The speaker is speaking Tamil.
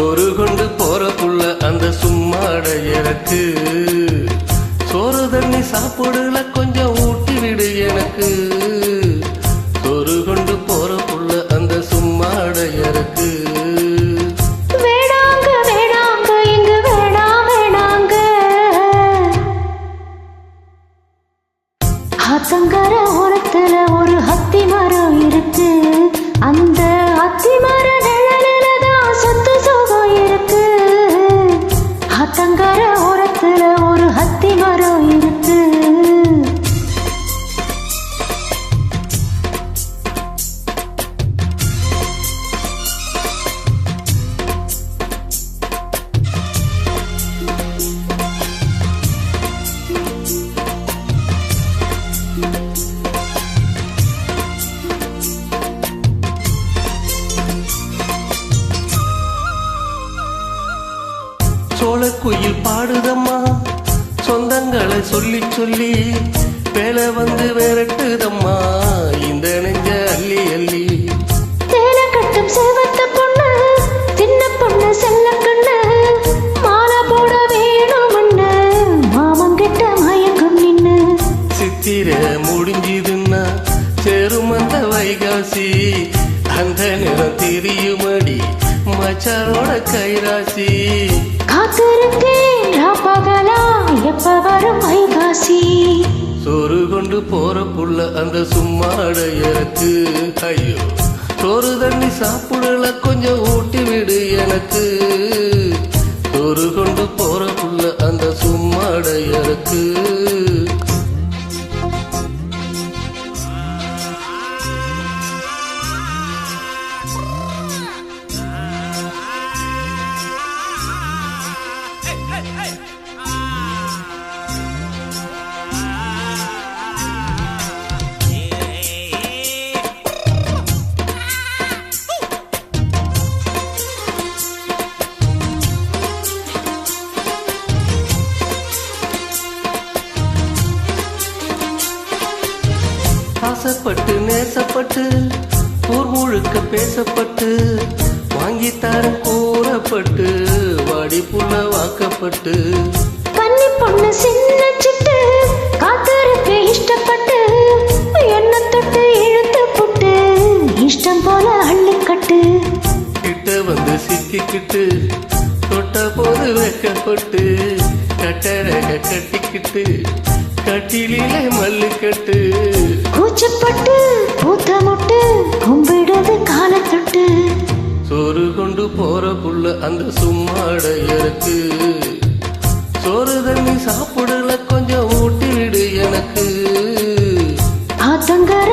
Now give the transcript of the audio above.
சோறு கொண்டு போற புள்ள அந்த சும்மாட எனக்கு சோறு தண்ணி சாப்பிடல கொஞ்சம் ஊட்டி விடு எனக்கு சோறு கொண்டு போற புள்ள அந்த சும்மாட எனக்கு வேணாங்க வேணாங்க இங்கு வேணாம் வேணாங்க ஆத்தங்கர ஓரத்துல ஒரு அத்தி மரம் இருக்கு அந்த அத்தி மர நிழலில தான் சொத்து சுகம் இருக்கு ஆத்தங்கர ஓரத்துல ஒரு அத்தி மரம் இருக்கு சோளக்குயில் பாடுதம்மா சொந்தங்களை சொல்லி சொல்லி வேலை வந்து விரட்டுதம்மா இந்த நெஞ்ச அள்ளி அள்ளி தேல கட்டும் சேவத்த பொண்ணு சின்ன பொண்ணு செல்ல கண்ணு மாலை போட வேணும்னு மாமங்கிட்ட மயங்கும் நின்னு சித்திர முடிஞ்சுதுன்னா சேரும் அந்த வைகாசி அந்த நிறம் தெரியுமடி மச்சாரோட கைராசி காத்திருக்கேன் ராப்பகலா எப்ப வரும் வைகாசி சோறு கொண்டு போற புள்ள அந்த சும்மாட எனக்கு ஐயோ சோறு தண்ணி சாப்பிடல கொஞ்சம் ஊட்டி விடு எனக்கு சோறு கொண்டு போற புள்ள அந்த சும்மாட எனக்கு ஆசைப்பட்டு நேசப்பட்டு ஊர் முழுக்க பேசப்பட்டு வாங்கித்தார கூறப்பட்டு வாடி புள்ள வாக்கப்பட்டு கன்னி பொண்ணு சின்ன சிட்டு காத்திருக்க இஷ்டப்பட்டு என்ன தொட்டு இழுத்து புட்டு இஷ்டம் போல அள்ளிக்கட்டு கிட்ட வந்து சிக்கிக்கிட்டு தொட்ட போது வைக்கப்பட்டு கட்டழக கட்டிக்கிட்டு கட்டிலே மல்லுக்கட்டு கூச்சப்பட்டு பூத்த முட்டு கும்பிடுது காலத்தொட்டு சோறு கொண்டு போற புள்ள அந்த சும்மாட எனக்கு சோறு தண்ணி சாப்பிடல கொஞ்சம் ஊட்டி விடு எனக்கு ஆத்தங்கர